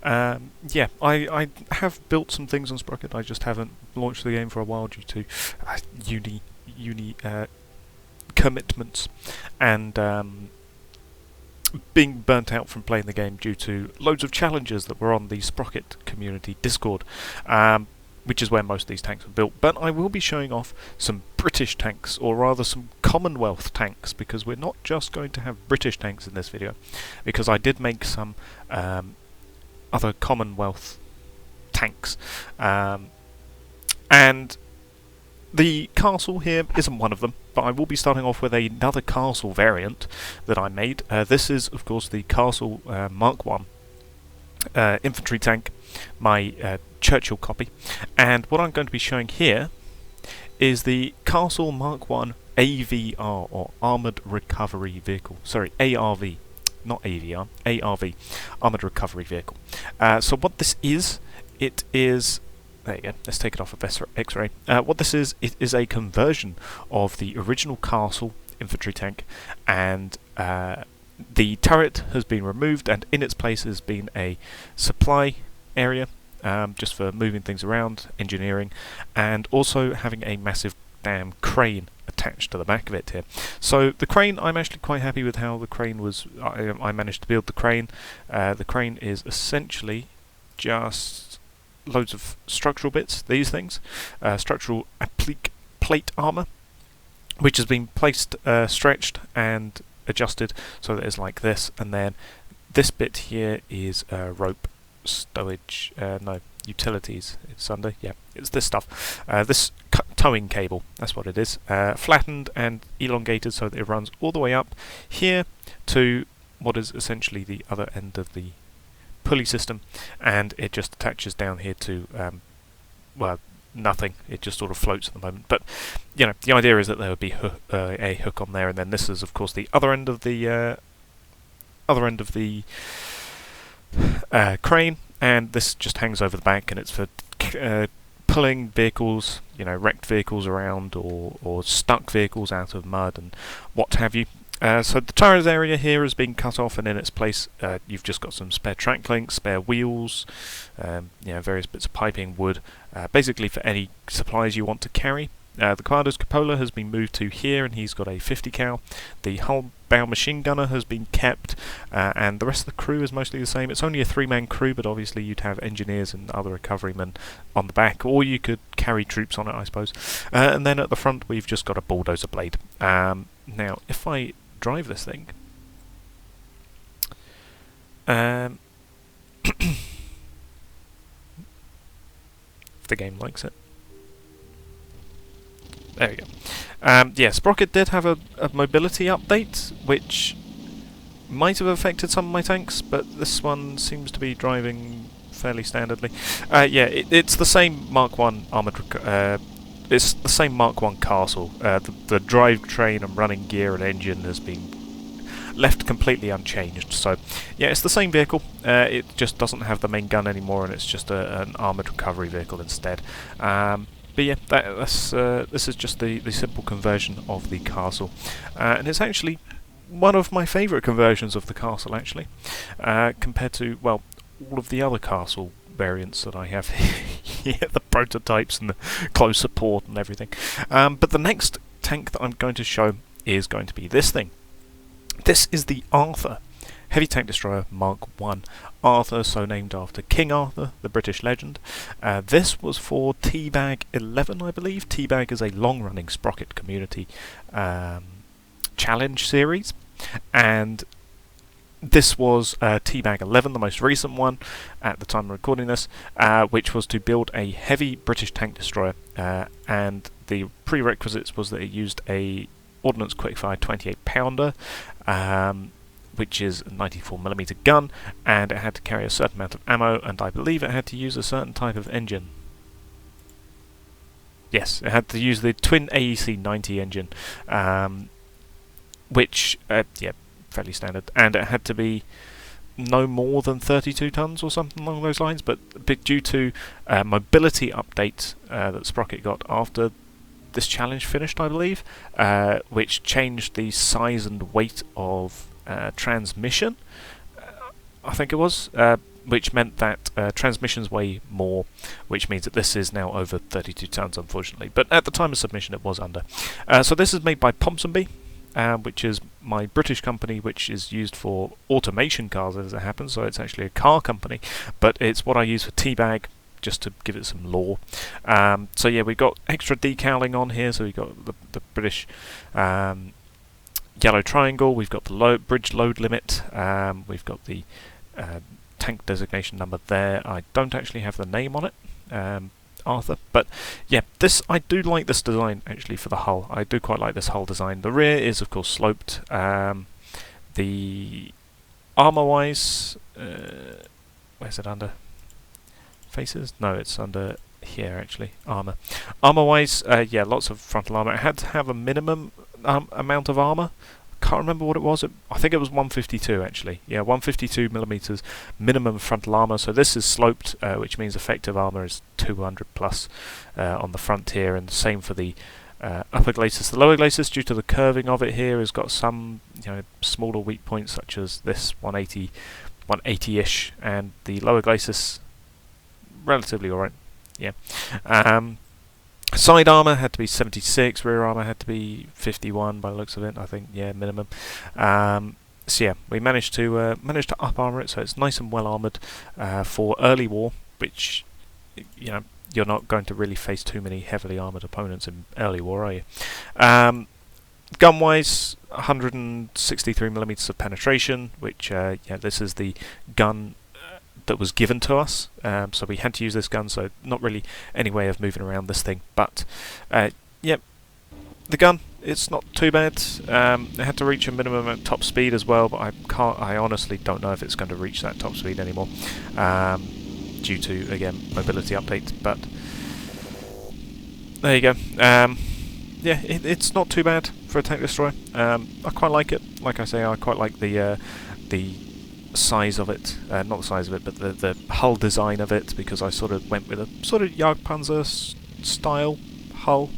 Yeah, I have built some things on Sprocket. I just haven't launched the game for a while due to uni commitments and being burnt out from playing the game due to loads of challenges that were on the Sprocket community Discord, which is where most of these tanks were built. But I will be showing off some British tanks, or rather some Commonwealth tanks, because we're not just going to have British tanks in this video, because I did make some other Commonwealth tanks, and the castle here isn't one of them, but I will be starting off with another castle variant that I made. This is, of course, the Castle Mark 1 infantry tank, my Churchill copy. And what I'm going to be showing here is the Castle Mark 1 AVR, or Armoured Recovery Vehicle. Sorry, ARV. Not AVR, ARV, Armoured Recovery Vehicle. So what this is, it is... There you go, let's take it off of X-ray. What this is, it is a conversion of the original castle infantry tank, and the turret has been removed, and in its place has been a supply area, just for moving things around, engineering, and also having a massive damn crane attached to the back of it here. So the crane, I'm actually quite happy with how the crane was, I managed to build the crane. The crane is essentially just loads of structural bits, these things, structural applique plate armour, which has been placed, stretched and adjusted so that it's like this, and then this bit here is rope stowage, no, utilities, it's under, yeah, it's this stuff, this towing cable, that's what it is, flattened and elongated so that it runs all the way up here to what is essentially the other end of the pulley system, and it just attaches down here to well, nothing. It just sort of floats at the moment, but you know, the idea is that there would be a hook on there, and then this is of course the other end of the crane, and this just hangs over the back, and it's for pulling vehicles, you know, wrecked vehicles around, or stuck vehicles out of mud and what have you. So the turret area here has been cut off, and in its place you've just got some spare track links, spare wheels, you know, various bits of piping, wood, basically for any supplies you want to carry. The Quadra's cupola has been moved to here, and he's got a 50 cal. The hull bow machine gunner has been kept, and the rest of the crew is mostly the same. It's only a 3-man crew, but obviously you'd have engineers and other recoverymen on the back, or you could carry troops on it, I suppose. And then at the front we've just got a bulldozer blade. Now, if I drive this thing, if the game likes it. There we go. Yeah, Sprocket did have a mobility update, which might have affected some of my tanks, but this one seems to be driving fairly standardly. Yeah, it's the same Mark 1 armoured. It's the same Mark 1 castle. The drivetrain and running gear and engine has been left completely unchanged. So, yeah, it's the same vehicle. It just doesn't have the main gun anymore, and it's just an armoured recovery vehicle instead. But yeah, this is just the simple conversion of the castle, and it's actually one of my favourite conversions of the castle, actually, compared to, well, all of the other castle variants that I have here, the prototypes and the close support and everything. But the next tank that I'm going to show is going to be this thing. This is the Arthur Heavy Tank Destroyer Mark 1. Arthur, so named after King Arthur, the British legend. This was for Teabag 11, I believe. Teabag is a long-running Sprocket community challenge series, and this was Teabag 11, the most recent one at the time of recording this, which was to build a heavy British tank destroyer, and the prerequisites was that it used a Ordnance Quickfire 28 pounder, which is a 94mm gun, and it had to carry a certain amount of ammo, and I believe it had to use a certain type of engine. Yes, it had to use the twin AEC 90 engine, which, yeah, fairly standard, and it had to be no more than 32 tons or something along those lines, but due to mobility update that Sprocket got after this challenge finished, I believe, which changed the size and weight of transmission, I think it was, which meant that transmissions weigh more, which means that this is now over 32 tons, unfortunately. But at the time of submission, it was under. So this is made by Ponsonby, which is my British company, which is used for automation cars, as it happens. So it's actually a car company, but it's what I use for teabag, just to give it some lore. So yeah, we've got extra decaling on here. So we've got the British yellow triangle. We've got the bridge load limit. We've got the tank designation number there. I don't actually have the name on it, Arthur, but yeah, I do like this design actually for the hull. I do quite like this hull design. The rear is of course sloped. The armor wise, where's it under? Faces? No, it's under here actually. Armor wise, yeah, lots of frontal armor. It had to have a minimum amount of armor. Can't remember what it was. I think it was 152 actually. Yeah, 152 millimeters minimum frontal armor. So this is sloped, which means effective armor is 200 plus on the front here, and the same for the upper glacis. The lower glacis, due to the curving of it here, has got some smaller weak points, such as this 180, 180-ish, and the lower glacis relatively alright. Yeah. Side armour had to be 76, rear armour had to be 51 by the looks of it, I think, yeah, minimum. So yeah, we managed to up armour it, so it's nice and well armoured for early war, which, you're not going to really face too many heavily armoured opponents in early war, are you? Gun-wise, 163 millimeters of penetration, which, this is the gun that was given to us, so we had to use this gun, so not really any way of moving around this thing, but yep, the gun, it's not too bad. It had to reach a minimum at top speed as well, but I honestly don't know if it's going to reach that top speed anymore, due to, again, mobility update, but there you go. Yeah, it's not too bad for a tank destroyer. I quite like it. Like I say, I quite like the size of it, not the size of it, but the hull design of it, because I sort of went with a sort of Jagdpanzer style hull,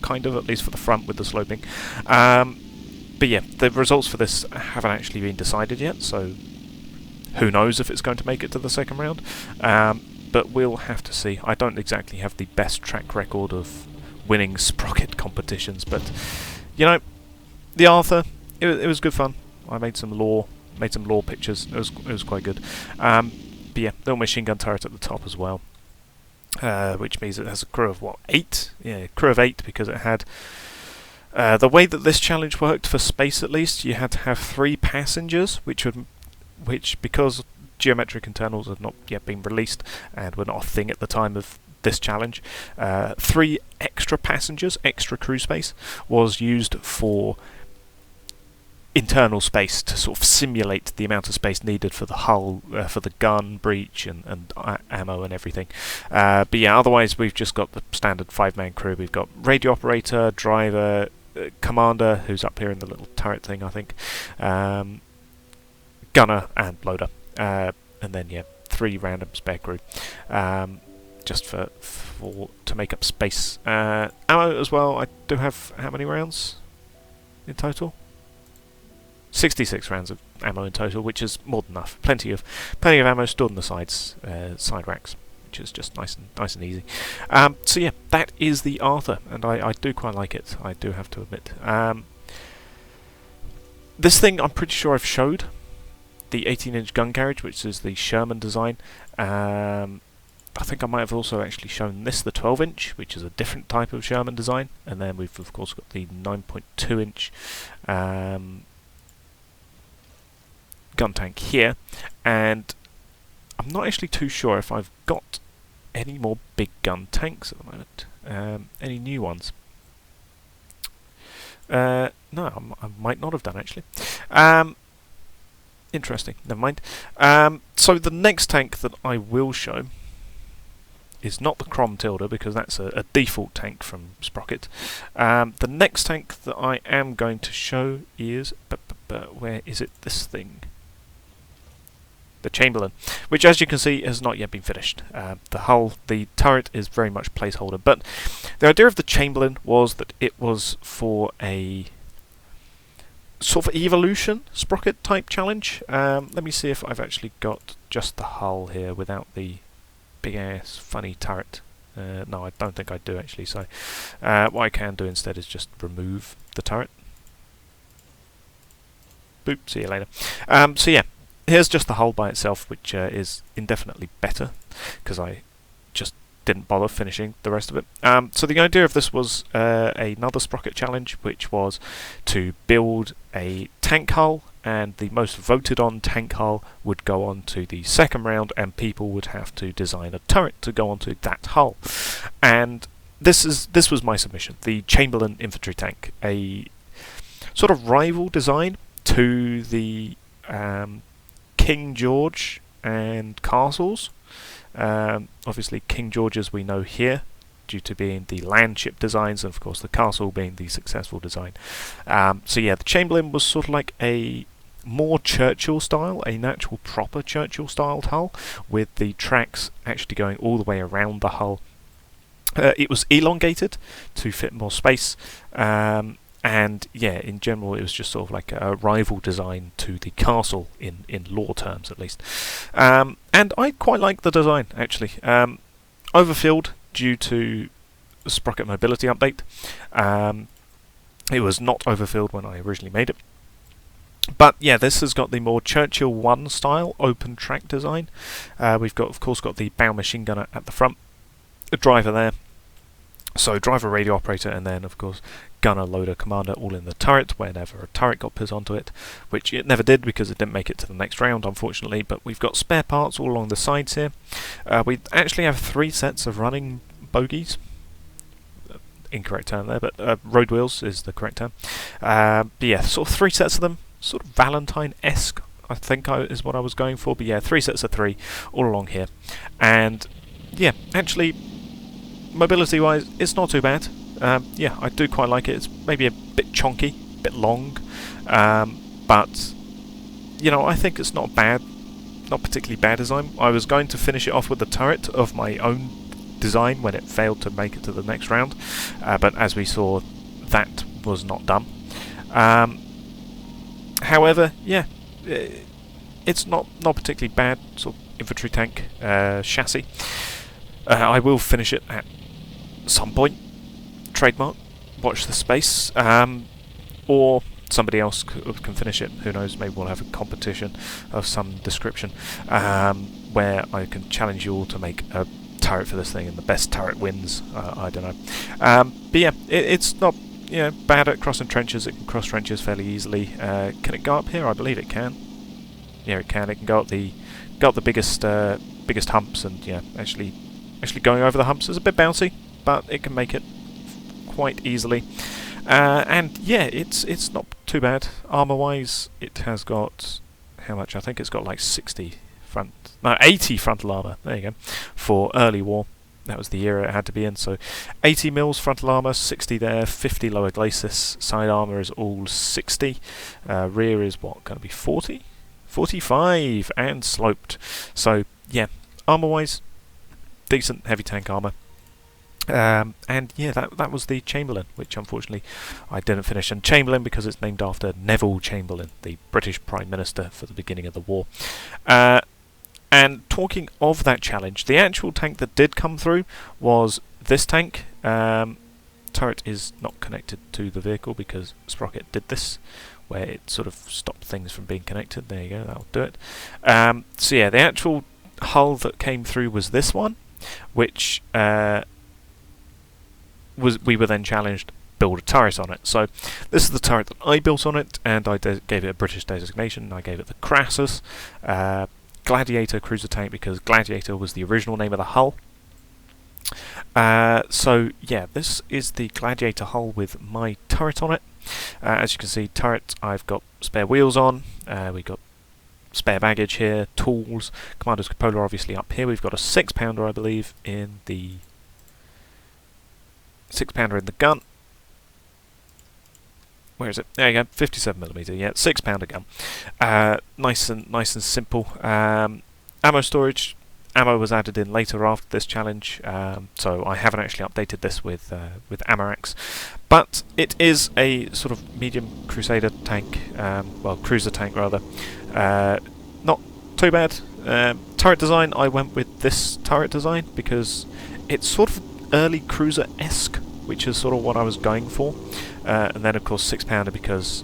kind of, at least for the front with the sloping. But yeah, the results for this haven't actually been decided yet, so who knows if it's going to make it to the second round, but we'll have to see. I don't exactly have the best track record of winning Sprocket competitions, but the Arthur, it was good fun. I made some lore pictures. It was quite good. But yeah, little machine gun turret at the top as well, which means it has a crew of 8? Yeah, crew of 8, because it had the way that this challenge worked for space, at least, you had to have 3 passengers, which because geometric internals had not yet been released and were not a thing at the time of this challenge, 3 extra passengers, extra crew space, was used for internal space to sort of simulate the amount of space needed for the hull, for the gun, breech, and ammo and everything. But yeah, otherwise we've just got the standard 5-man crew. We've got radio operator, driver, commander, who's up here in the little turret thing, I think, gunner, and loader. And then yeah, 3 random spare crew, just to make up space. Ammo as well. I do have how many rounds in total? 66 rounds of ammo in total, which is more than enough. Plenty of ammo stored in the side racks, which is just nice and easy. So yeah, that is the Arthur, and I do quite like it. I do have to admit. This thing, I'm pretty sure I've showed the 18-inch gun carriage, which is the Sherman design. I think I might have also actually shown this, the 12-inch, which is a different type of Sherman design, and then we've of course got the 9.2-inch. Gun tank here, and I'm not actually too sure if I've got any more big gun tanks at the moment. Any new ones? No, I might not have done actually. Interesting, never mind. So the next tank that I will show is not the Crom Tilda, because that's a default tank from Sprocket. The next tank that I am going to show is, where is it, this thing? The Chamberlain, which, as you can see, has not yet been finished. The turret is very much placeholder, but the idea of the Chamberlain was that it was for a sort of evolution sprocket type challenge. Let me see if I've actually got just the hull here without the big ass funny turret. No, I don't think I do actually, so what I can do instead is just remove the turret. Boop, see you later. So yeah, here's just the hull by itself, which is indefinitely better, because I just didn't bother finishing the rest of it. So the idea of this was another sprocket challenge, which was to build a tank hull, and the most voted on tank hull would go on to the second round, and people would have to design a turret to go onto that hull. And this was my submission, the Chamberlain infantry tank, a sort of rival design to the King George and castles. Obviously King George, as we know here, due to being the landship designs, and of course the castle being the successful design. So yeah, the Chamberlain was sort of like a more Churchill style, an actual proper Churchill styled hull, with the tracks actually going all the way around the hull. It was elongated to fit more space, and yeah, in general it was just sort of like a rival design to the castle in lore terms at least. And I quite like the design actually. Overfilled due to the Sprocket mobility update. It was not overfilled when I originally made it. But yeah, this has got the more Churchill 1 style open track design. We've got, of course, got the bow machine gunner at the front, a driver there, so driver, radio operator, and then of course gunner, loader, commander all in the turret whenever a turret got put onto it, which it never did because it didn't make it to the next round, unfortunately. But we've got spare parts all along the sides here. We actually have 3 sets of running bogies. Incorrect term there, but road wheels is the correct term. But yeah, sort of 3 sets of them, sort of Valentine-esque, I think is what I was going for. But yeah, 3 sets of 3 all along here. And yeah, actually, mobility-wise, it's not too bad. Yeah, I do quite like it. It's maybe a bit chonky, a bit long, but you know, I think it's not bad, not particularly bad design. I was going to finish it off with the turret of my own design when it failed to make it to the next round, but as we saw, that was not done. However, yeah, it's not particularly bad sort of infantry tank chassis. I will finish it at some point. Trademark, watch the space, or somebody else can finish it. Who knows? Maybe we'll have a competition of some description where I can challenge you all to make a turret for this thing, and the best turret wins. I don't know. But yeah, it's not bad at crossing trenches. It can cross trenches fairly easily. Can it go up here? I believe it can. Yeah, it can. It can go up the biggest humps, and yeah, actually going over the humps is a bit bouncy, but it can make it quite easily. And yeah, it's not too bad. Armour-wise, it has got how much? I think it's got like 80 frontal armour. There you go. For early war, that was the era it had to be in. So 80 mils frontal armour, 60 there, 50 lower glacis. Side armour is all 60. Rear is what, going to be 40? 45 and sloped. So yeah, armour-wise, decent heavy tank armour. And yeah, that was the Chamberlain, which unfortunately I didn't finish. And Chamberlain because it's named after Neville Chamberlain, the British Prime Minister for the beginning of the war. And talking of that challenge, the actual tank that did come through was this tank. Turret is not connected to the vehicle because Sprocket did this, where it sort of stopped things from being connected. There you go, that'll do it. So yeah, the actual hull that came through was this one, which we were then challenged to build a turret on it. So this is the turret that I built on it, and I gave it a British designation. I gave it the Crassus Gladiator cruiser tank because Gladiator was the original name of the hull. So yeah, this is the Gladiator hull with my turret on it. As you can see, turret, I've got spare wheels on, we've got spare baggage here, tools, commander's cupola obviously up here. We've got a 6-pounder, I believe, in the 6-pounder in the gun. Where is it? There you go, 57mm. Yeah, 6-pounder gun. Nice and simple. Ammo storage ammo was added in later after this challenge, so I haven't actually updated this with Amorax. But it is a sort of medium Crusader tank, well, cruiser tank rather. Not too bad. Turret design, I went with this turret design because it's sort of early cruiser-esque, which is sort of what I was going for. And then of course 6-pounder because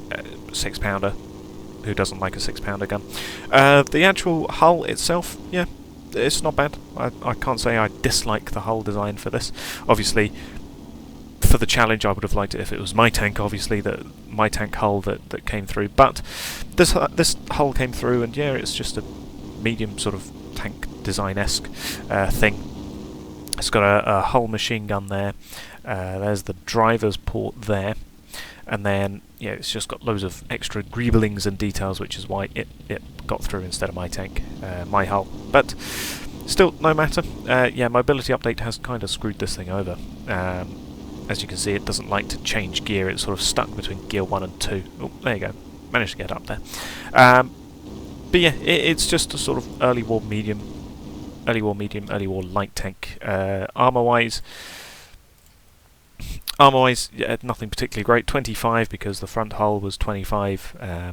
6-pounder. Who doesn't like a 6-pounder gun? The actual hull itself, yeah, it's not bad. I can't say I dislike the hull design for this. Obviously, for the challenge, I would have liked it if it was my tank. Obviously, my tank hull that came through. But this hull came through, and yeah, it's just a medium sort of tank design-esque thing. It's got a hull machine gun there. There's the driver's port there. And then, yeah, it's just got loads of extra greeblings and details, which is why it got through instead of my tank, my hull. But still, no matter. Yeah, mobility update has kind of screwed this thing over. As you can see, it doesn't like to change gear. It's sort of stuck between gear 1 and 2. Oh, there you go. Managed to get up there. But yeah, it's just a sort of early war medium, early war light tank. Armour-wise, yeah, nothing particularly great. 25 because the front hull was 25. Yeah,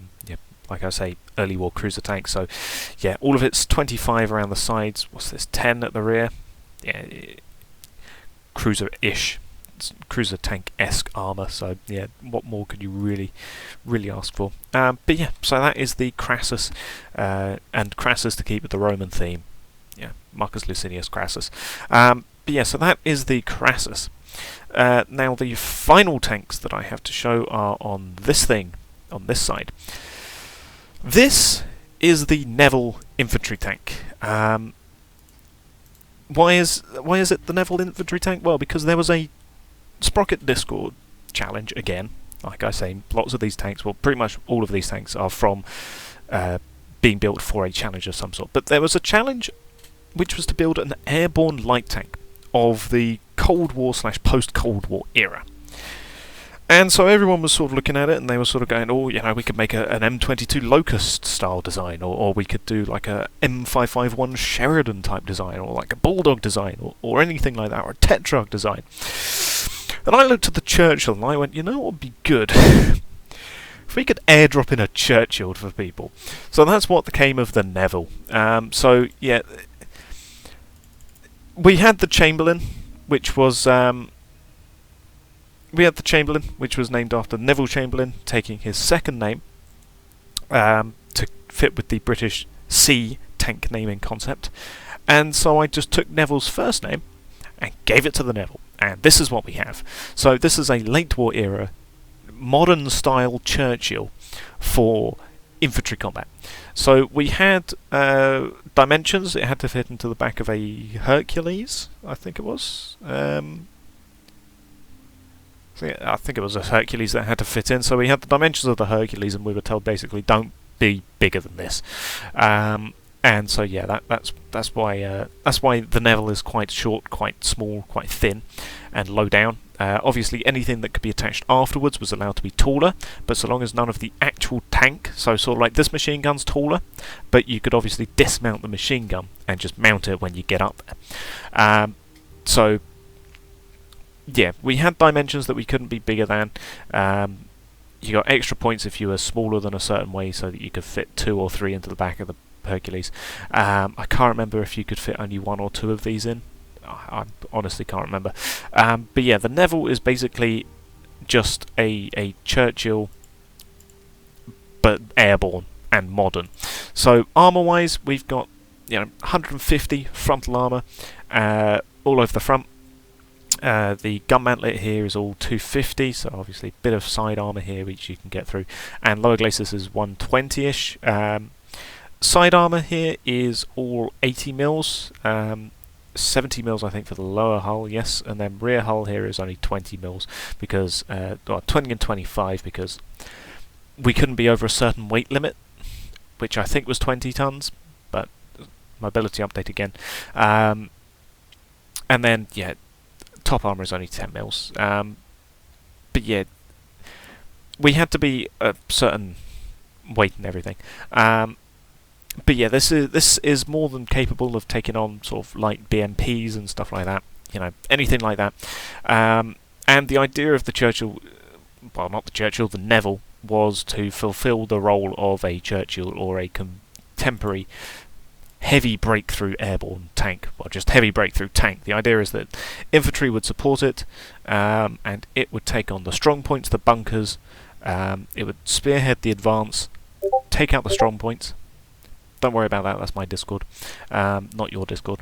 like I say, early war cruiser tank. So, yeah, all of it's 25 around the sides. What's this? 10 at the rear. Yeah, cruiser-ish, cruiser tank-esque armor. So, yeah, what more could you really ask for? But yeah, so that is the Crassus, and Crassus to keep with the Roman theme. Yeah, Marcus Licinius Crassus. But yeah, so that is the Crassus. Now the final tanks that I have to show are on this thing, on this side. This is the Neville infantry tank. Why is it the Neville infantry tank? Well, because there was a Sprocket Discord challenge again. Like I say, lots of these tanks, well, pretty much all of these tanks are from being built for a challenge of some sort. But there was a challenge which was to build an airborne light tank of the Cold War / post-Cold War era. And so everyone was sort of looking at it and they were sort of going, oh, you know, we could make an M22 Locust style design, or we could do like a M551 Sheridan type design, or like a Bulldog design, or anything like that, or a Tetrarch design. And I looked at the Churchill and I went, you know what would be good? If we could airdrop in a Churchill for people. So that's what became of the Neville. So, yeah, we had the Chamberlain, which was named after Neville Chamberlain, taking his second name to fit with the British C tank naming concept. And so I just took Neville's first name and gave it to the Neville. And this is what we have. So this is a late war era, modern style Churchill for infantry combat. So we had dimensions. It had to fit into the back of a Hercules, I think it was. I think it was a Hercules that had to fit in. So we had the dimensions of the Hercules, and we were told basically don't be bigger than this. And so yeah, that's why the Neville is quite short, quite small, quite thin, and low down. Obviously, anything that could be attached afterwards was allowed to be taller, but so long as none of the actual tank, so sort of like this machine gun's taller, but you could obviously dismount the machine gun and just mount it when you get up there. So, yeah, we had dimensions that we couldn't be bigger than. You got extra points if you were smaller than a certain way, so that you could fit 2 or 3 into the back of the Hercules. I can't remember if you could fit only 1 or 2 of these in. I honestly can't remember. But yeah, the Neville is basically just a Churchill, but airborne and modern. So armour-wise, we've got 150 frontal armour all over the front. The gun mantlet here is all 250, so obviously a bit of side armour here which you can get through. And lower glacis is 120-ish. Side armour here is all 80 mils. 70 mils I think for the lower hull, yes, and then rear hull here is only 20 mils because 20 and 25 because we couldn't be over a certain weight limit, which I think was 20 tons, but mobility update again. And then yeah, top armor is only 10 mils. But yeah, we had to be a certain weight and everything. But yeah, this is more than capable of taking on sort of light BMPs and stuff like that. You know, anything like that. And the idea of the Churchill, well, not the Churchill, the Neville, was to fulfil the role of a Churchill or a contemporary heavy breakthrough airborne tank, well, just heavy breakthrough tank. The idea is that infantry would support it, and it would take on the strong points, the bunkers. It would spearhead the advance, take out the strong points. Don't worry about that, that's my Discord, not your Discord.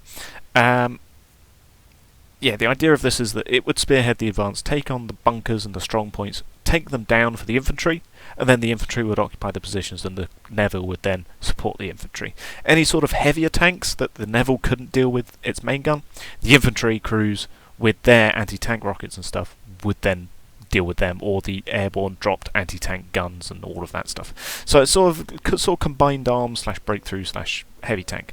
Yeah, the idea of this is that it would spearhead the advance, take on the bunkers and the strong points, take them down for the infantry, and then the infantry would occupy the positions and the Neville would then support the infantry. Any sort of heavier tanks that the Neville couldn't deal with its main gun, the infantry crews with their anti-tank rockets and stuff would then deal with them, or the airborne dropped anti-tank guns and all of that stuff. So it's sort of combined arms / breakthrough / heavy tank.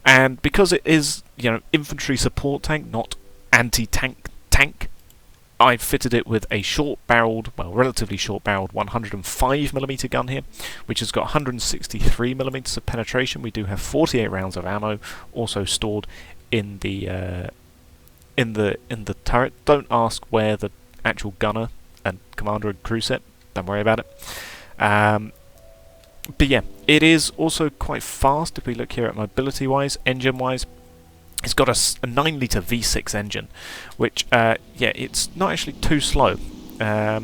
And because it is, you know, infantry support tank, not anti-tank tank, I've fitted it with a short-barreled, well, relatively short-barreled 105mm gun here, which has got 163mm of penetration. We do have 48 rounds of ammo also stored in the turret. Don't ask where the actual gunner and commander and crew sit. Don't worry about it. But yeah, it is also quite fast if we look here at mobility-wise, engine-wise. It's got a 9-litre V6 engine, which, yeah, it's not actually too slow. Yeah,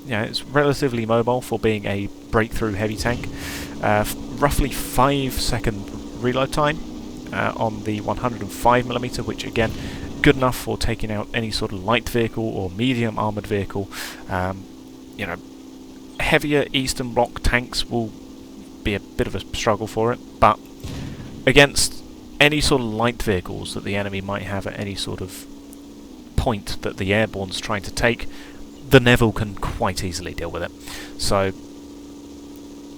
it's relatively mobile for being a breakthrough heavy tank. Roughly 5-second reload time on the 105mm, which again, good enough for taking out any sort of light vehicle or medium armoured vehicle. You know, heavier Eastern Bloc tanks will be a bit of a struggle for it, but against any sort of light vehicles that the enemy might have at any sort of point that the airborne's trying to take, the Neville can quite easily deal with it. So,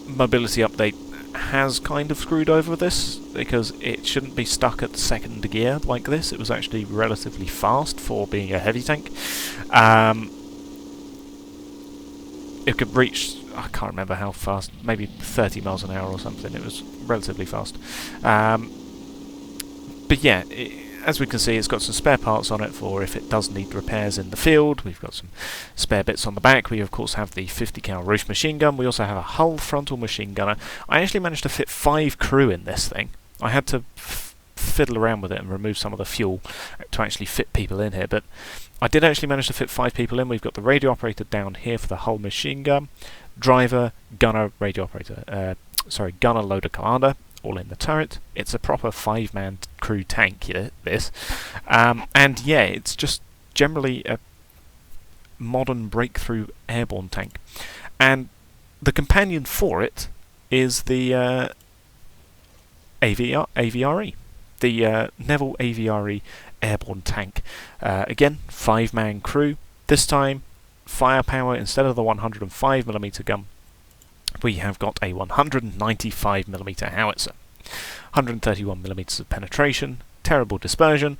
mobility update has kind of screwed over this, because it shouldn't be stuck at second gear like this. It was actually relatively fast for being a heavy tank. It could reach, I can't remember how fast, maybe 30 miles an hour or something. It was relatively fast. But yeah, as we can see, it's got some spare parts on it for if it does need repairs in the field. We've got some spare bits on the back. We of course have the 50 cal roof machine gun. We also have a hull frontal machine gunner. I actually managed to fit 5 crew in this thing. I had to fiddle around with it and remove some of the fuel to actually fit people in here, but I did actually manage to fit 5 people in. We've got the radio operator down here for the hull machine gun, driver, gunner, radio operator, gunner, loader, commander, all in the turret. It's a proper 5-man crew tank, this. And yeah, it's just generally a modern breakthrough airborne tank. And the companion for it is the AVRE, the Neville AVRE airborne tank. Again, 5-man crew. This time, firepower, instead of the 105mm gun, we have got a 195mm howitzer. 131mm of penetration, terrible dispersion,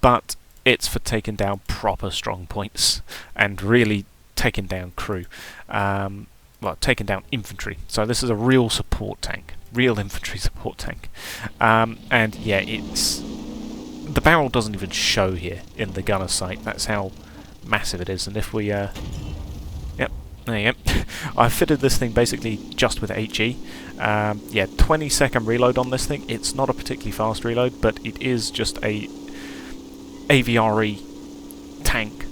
but it's for taking down proper strong points and really taking down crew. Well, taking down infantry. So this is a real support tank, real infantry support tank. And yeah, the barrel doesn't even show here in the gunner sight. That's how massive it is. And if we yep, there you go. I fitted this thing basically just with HE. Yeah, 20-second reload on this thing. It's not a particularly fast reload, but it is just a AVRE tank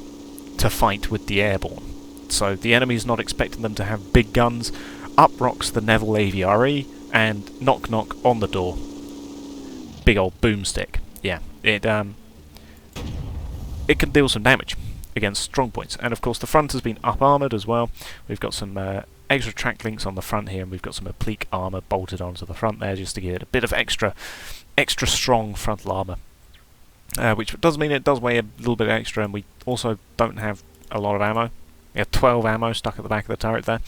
to fight with the airborne. So the enemy's not expecting them to have big guns. Up rocks the Neville AVRE, and knock knock on the door. Big old boomstick. Yeah, it can deal some damage against strong points. And of course the front has been up-armoured as well. We've got some extra track links on the front here, and we've got some applique armour bolted onto the front there just to give it a bit of extra strong frontal armour. Which does mean it does weigh a little bit extra, and we also don't have a lot of ammo. We have 12 ammo stuck at the back of the turret there.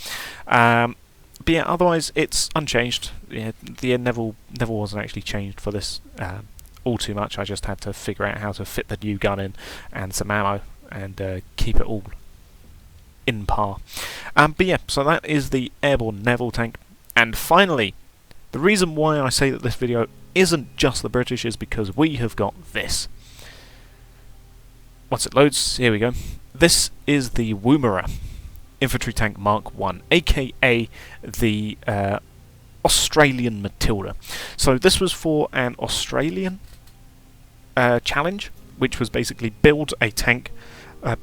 But yeah, otherwise it's unchanged. Yeah, the Neville wasn't actually changed for this all too much. I just had to figure out how to fit the new gun in and some ammo and keep it all in par. But yeah, so that is the airborne Neville tank. And finally, The reason why I say that this video isn't just the British is because we have got this. Once it loads, here we go. This is the Woomera Infantry Tank Mark 1, aka the Australian Matilda. So this was for an Australian challenge, which was basically build a tank,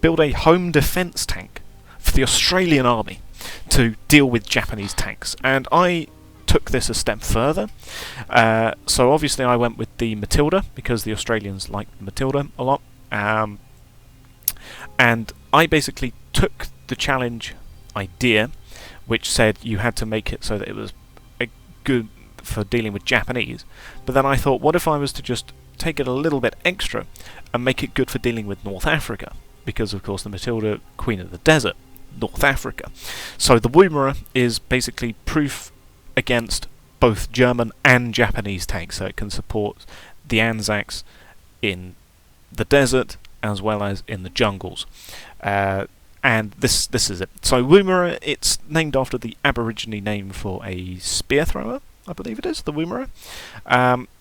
build a home defence tank for the Australian Army to deal with Japanese tanks. And I took this a step further. So obviously I went with the Matilda because the Australians like the Matilda a lot. And I basically took the challenge idea, which said you had to make it so that it was good for dealing with Japanese, but then I thought, what if I was to just take it a little bit extra and make it good for dealing with North Africa, because of course the Matilda, Queen of the Desert, North Africa. So the Woomera is basically proof against both German and Japanese tanks, so it can support the Anzacs in the desert as well as in the jungles. And this is it. So Woomera, it's named after the Aborigine name for a spear thrower, I believe it is, the Woomera.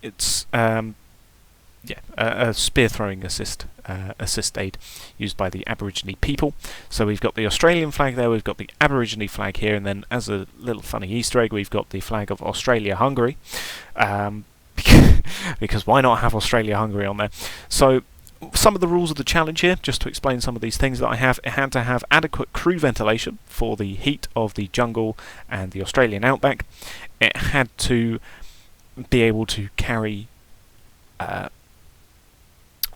It's a spear throwing assist aid used by the Aborigine people. So we've got the Australian flag there, we've got the Aborigine flag here, and then as a little funny Easter egg, we've got the flag of Australia-Hungary. Because why not have Australia-Hungary on there? So some of the rules of the challenge here, just to explain some of these things that I have, it had to have adequate crew ventilation for the heat of the jungle and the Australian outback. It had to be able to carry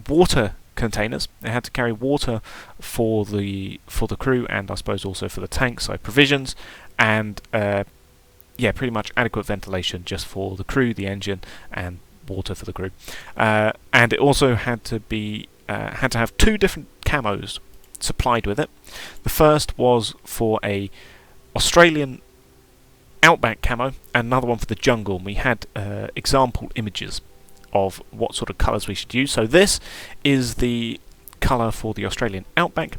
water containers. It had to carry water for the crew, and I suppose also for the tank, so provisions, and pretty much adequate ventilation just for the crew, the engine, and water for the crew. And it also had to be had to have two different camos supplied with it. The first was for a Australian outback camo, and another one for the jungle. And we had example images of what sort of colours we should use. So this is the colour for the Australian outback.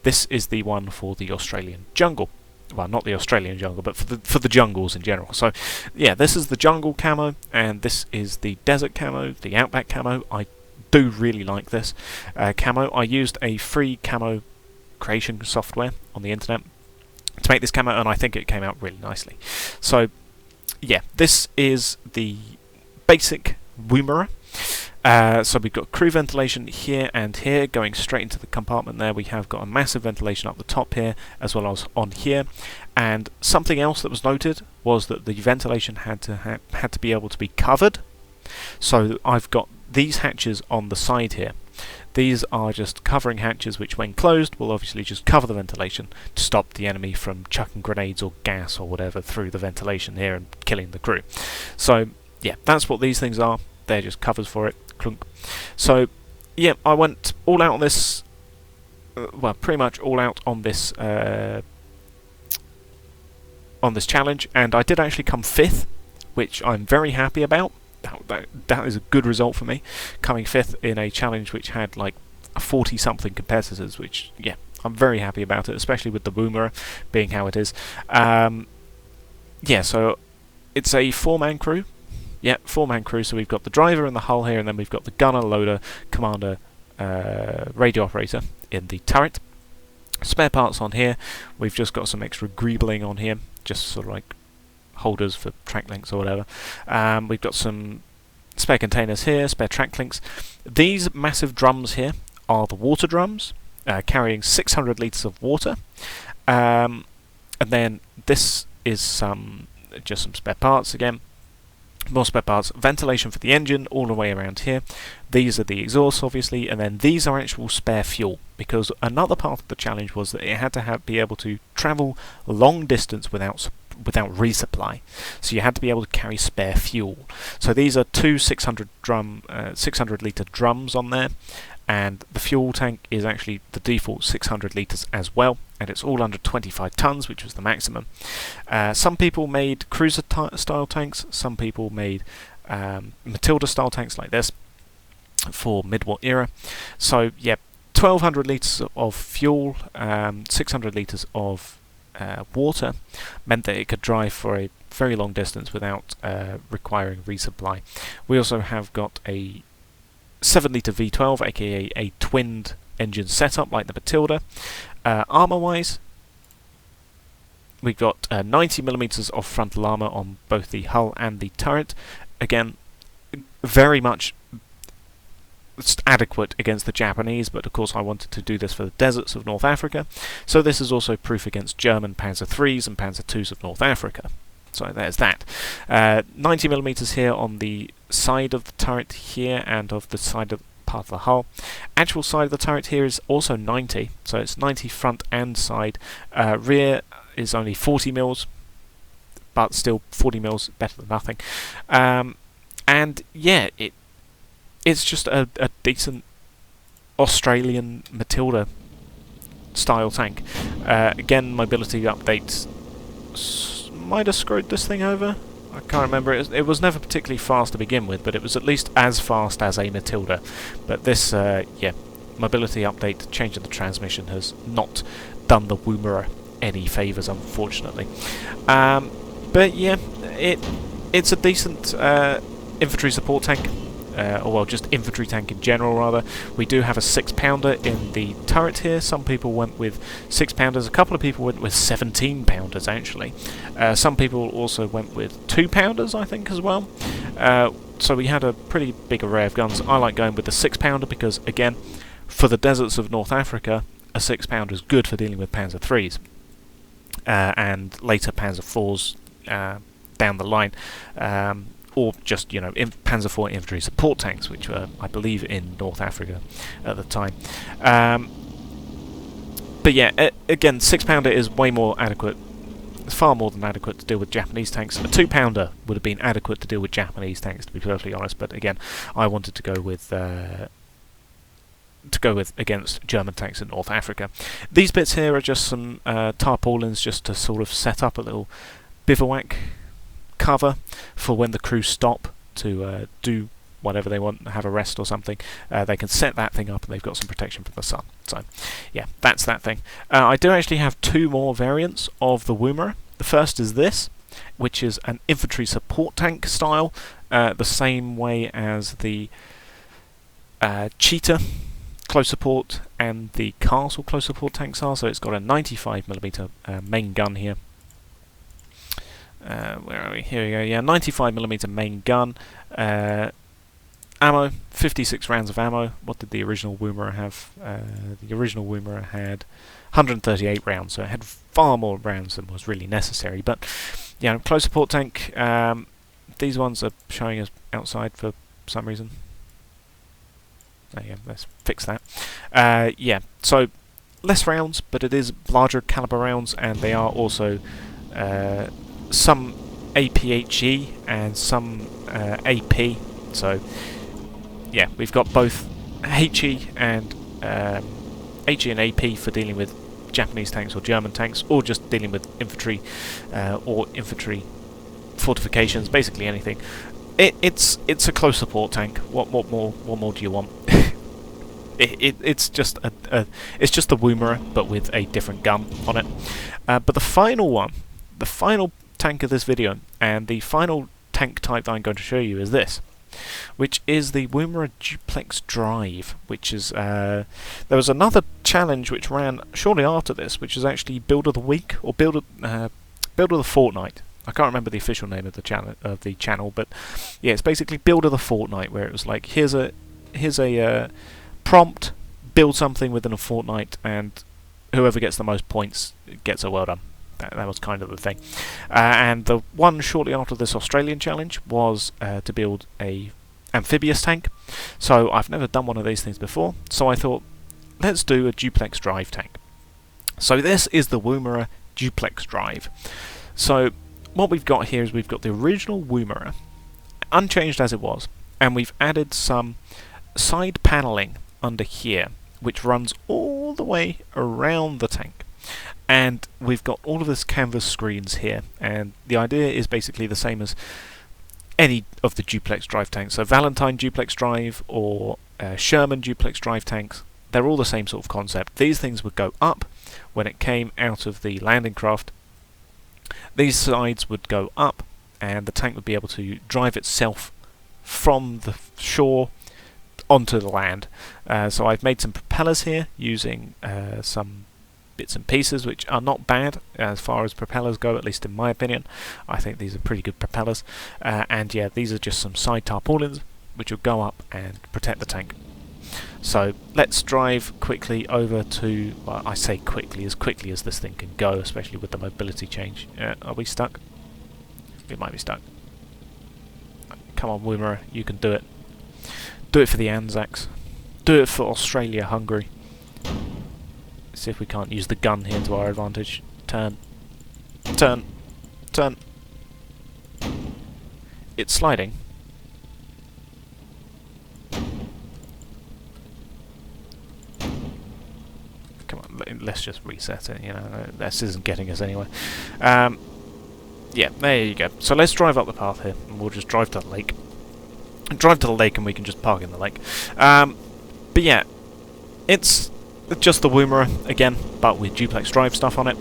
This is the one for the Australian jungle. Well, not the Australian jungle, but for the jungles in general. So, yeah, this is the jungle camo, and this is the desert camo, the outback camo. I do really like this camo. I used a free camo creation software on the internet to make this camo, and I think it came out really nicely. So, yeah, this is the basic Woomera. So we've got crew ventilation here and here going straight into the compartment there. We have got a massive ventilation up the top here as well as on here. And something else that was noted was that the ventilation had to be able to be covered. So I've got these hatches on the side here. These are just covering hatches which, when closed, will obviously just cover the ventilation to stop the enemy from chucking grenades or gas or whatever through the ventilation here and killing the crew. So yeah, that's what these things are. They're just covers for it. Clunk. So yeah, I went all out on this, well, pretty much all out on this challenge, and I did actually come 5th, which I'm very happy about. That is a good result for me, coming 5th in a challenge which had like 40-something competitors, which, yeah, I'm very happy about it, especially with the Woomera being how it is. Yeah, so it's a 4-man crew. Yeah, 4-man crew, so we've got the driver in the hull here, and then we've got the gunner, loader, commander, radio operator in the turret. Spare parts on here. We've just got some extra greebling on here, just sort of like holders for track links or whatever. We've got some spare containers here, spare track links. These massive drums here are the water drums, carrying 600 litres of water. And then this is just some spare parts again. More spare parts, ventilation for the engine all the way around here. These are the exhausts, obviously, and then these are actual spare fuel, because another part of the challenge was that it had to be able to travel a long distance without resupply. So you had to be able to carry spare fuel. So these are two 600 litre drums on there, and the fuel tank is actually the default 600 litres as well, and it's all under 25 tons, which was the maximum. Some people made cruiser style tanks, some people made Matilda style tanks like this for mid-war era. So yeah, 1200 litres of fuel, 600 litres of water meant that it could drive for very long distance without requiring resupply. We also have got a 7-litre V12, aka a twinned engine setup like the Matilda. Armour-wise, we've got 90mm of frontal armour on both the hull and the turret. Again, very much adequate against the Japanese, but of course I wanted to do this for the deserts of North Africa, so this is also proof against German Panzer IIIs and Panzer IIs of North Africa. So there's that. 90mm here on the side of the turret here, and of the side of part of the hull. Actual side of the turret here is also 90, so it's 90 front and side. Rear is only 40mm, but still 40mm better than nothing. And yeah, it's just a decent Australian Matilda style tank. Again, mobility updates might have screwed this thing over. I can't remember. It was never particularly fast to begin with, but it was at least as fast as a Matilda. But this, yeah, mobility update, changing the transmission, has not done the Woomera any favours, unfortunately. But yeah, it's a decent infantry support tank. Or well, just infantry tank in general, rather. We do have a 6-pounder in the turret here. Some people went with 6-pounders. A couple of people went with 17-pounders, actually. Some people also went with 2-pounders, I think, as well. So we had a pretty big array of guns. I like going with the 6-pounder because, again, for the deserts of North Africa, a 6-pounder is good for dealing with Panzer IIIs. And later Panzer IVs down the line. Or just, you know, Panzer IV infantry support tanks, which were, I believe, in North Africa at the time. But yeah, again, 6-pounder is way more adequate. It's far more than adequate to deal with Japanese tanks. A 2-pounder would have been adequate to deal with Japanese tanks, to be perfectly honest. But again, I wanted to go with against German tanks in North Africa. These bits here are just some tarpaulins, just to sort of set up a little bivouac cover for when the crew stop to do whatever they want, have a rest or something. They can set that thing up and they've got some protection from the sun. So yeah, that's that thing. I do actually have 2 more variants of the Woomera. The first is this, which is an infantry support tank style, the same way as the Cheetah close support and the Castle close support tanks are. So it's got a 95mm main gun here. Where are we? Here we go. Yeah, 95mm main gun. Ammo, 56 rounds of ammo. What did the original Woomera have? The original Woomera had 138 rounds, so it had far more rounds than was really necessary. But yeah, close support tank. These ones are showing us outside for some reason. There you go. Let's fix that. Yeah, so less rounds, but it is larger caliber rounds, and they are also some APHE and some AP. So yeah, we've got both HE and HE and AP for dealing with Japanese tanks or German tanks, or just dealing with infantry or infantry fortifications, basically anything. It's a close support tank. What more do you want? It's just it's just the Woomera, but with a different gun on it. But the final tank of this video, and the final tank type that I'm going to show you, is this, which is the Woomera Duplex Drive, which is there was another challenge which ran shortly after this, which is actually Build of the Week or Build of the Fortnight. I can't remember the official name of the channel, but yeah, it's basically Build of the Fortnight, where it was like, here's a prompt, build something within a fortnight, and whoever gets the most points gets a well done. That was kind of the thing. And the one shortly after this Australian challenge was to build a amphibious tank. So I've never done one of these things before, so I thought, let's do a Duplex Drive tank. So this is the Woomera Duplex Drive. So what we've got here is we've got the original Woomera, unchanged as it was, and we've added some side panelling under here, which runs all the way around the tank. And we've got all of this canvas screens here, and the idea is basically the same as any of the Duplex Drive tanks. So Valentine Duplex Drive or Sherman Duplex Drive tanks, they're all the same sort of concept. These things would go up when it came out of the landing craft, These sides would go up, and the tank would be able to drive itself from the shore onto the land. So I've made some propellers here using some bits and pieces which are not bad as far as propellers go, at least in my opinion. I think these are pretty good propellers. And yeah, these are just some side tarpaulins which will go up and protect the tank. So let's drive quickly over to, well, I say quickly as this thing can go, especially with the mobility change. Are we stuck? We might be stuck. Come on, Woomerer, you can do it. Do it for the Anzacs. Do it for Australia, Hungary. See if we can't use the gun here to our advantage. Turn. Turn. Turn. It's sliding. Come on, let's just reset it, you know, this isn't getting us anywhere. Yeah, there you go. So let's drive up the path here, and we'll just drive to the lake. Drive to the lake and we can just park in the lake. But yeah, it's just the Woomerer again, but with Duplex Drive stuff on it.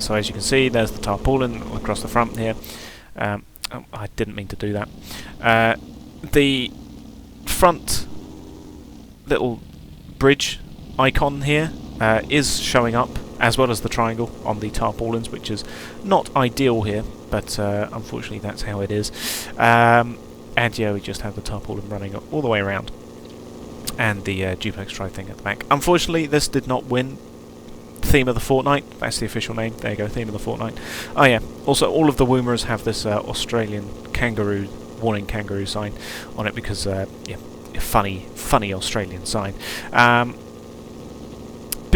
So as you can see, there's the tarpaulin across the front here. Oh, I didn't mean to do that. The front little bridge icon here is showing up, as well as the triangle on the tarpaulins, which is not ideal here, but unfortunately that's how it is. And yeah, we just have the tarpaulin running all the way around, and the Duplex Drive thing at the back. Unfortunately, this did not win Theme of the Fortnight. That's the official name. There you go, Theme of the Fortnight. Oh yeah, also all of the Woomerers have this Australian kangaroo, warning kangaroo sign on it, because, yeah, funny Australian sign. But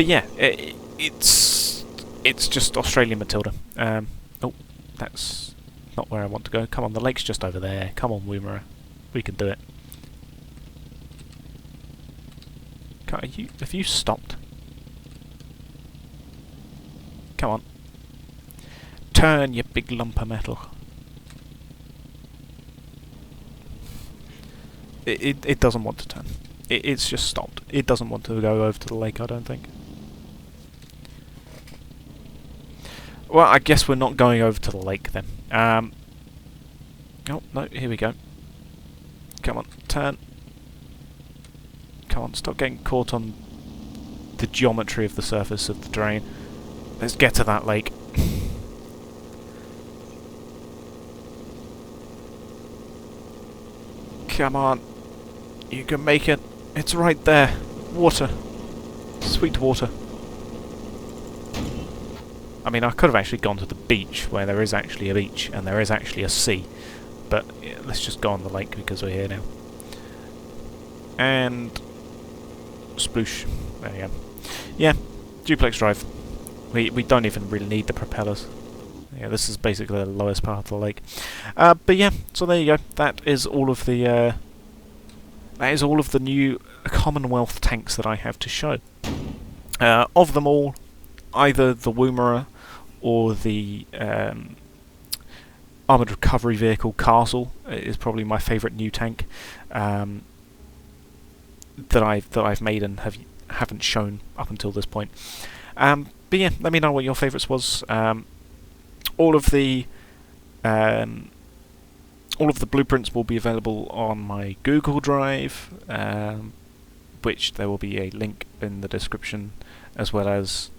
yeah, it's just Australian Matilda. Oh, that's not where I want to go. Come on, the lake's just over there. Come on, Woomerer. We can do it. Have you stopped? Come on. Turn, you big lump of metal. It doesn't want to turn. It's just stopped. It doesn't want to go over to the lake, I don't think. Well, I guess we're not going over to the lake then. Oh, no, here we go. Come on, turn. Come on, stop getting caught on the geometry of the surface of the drain. Let's get to that lake. Come on. You can make it. It's right there. Water. Sweet water. I mean, I could have actually gone to the beach, where there is actually a beach, and there is actually a sea. But yeah, let's just go on the lake, because we're here now. And sploosh. There you go. Yeah, Duplex Drive. We don't even really need the propellers. Yeah, this is basically the lowest part of the lake. But yeah, so there you go. That is all of the new Commonwealth tanks that I have to show. Of them all, either the Woomerer or the Armoured Recovery Vehicle Castle is probably my favourite new tank that I've made and haven't shown up until this point. But yeah, let me know what your favourites was. All of the blueprints will be available on my Google Drive, which there will be a link in the description, as well as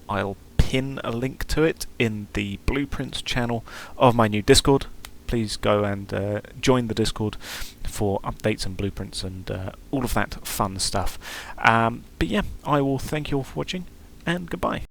I'll pin a link to it in the Blueprints channel of my new Discord. Please go and join the Discord for updates and blueprints and all of that fun stuff. But yeah, I will thank you all for watching, and goodbye.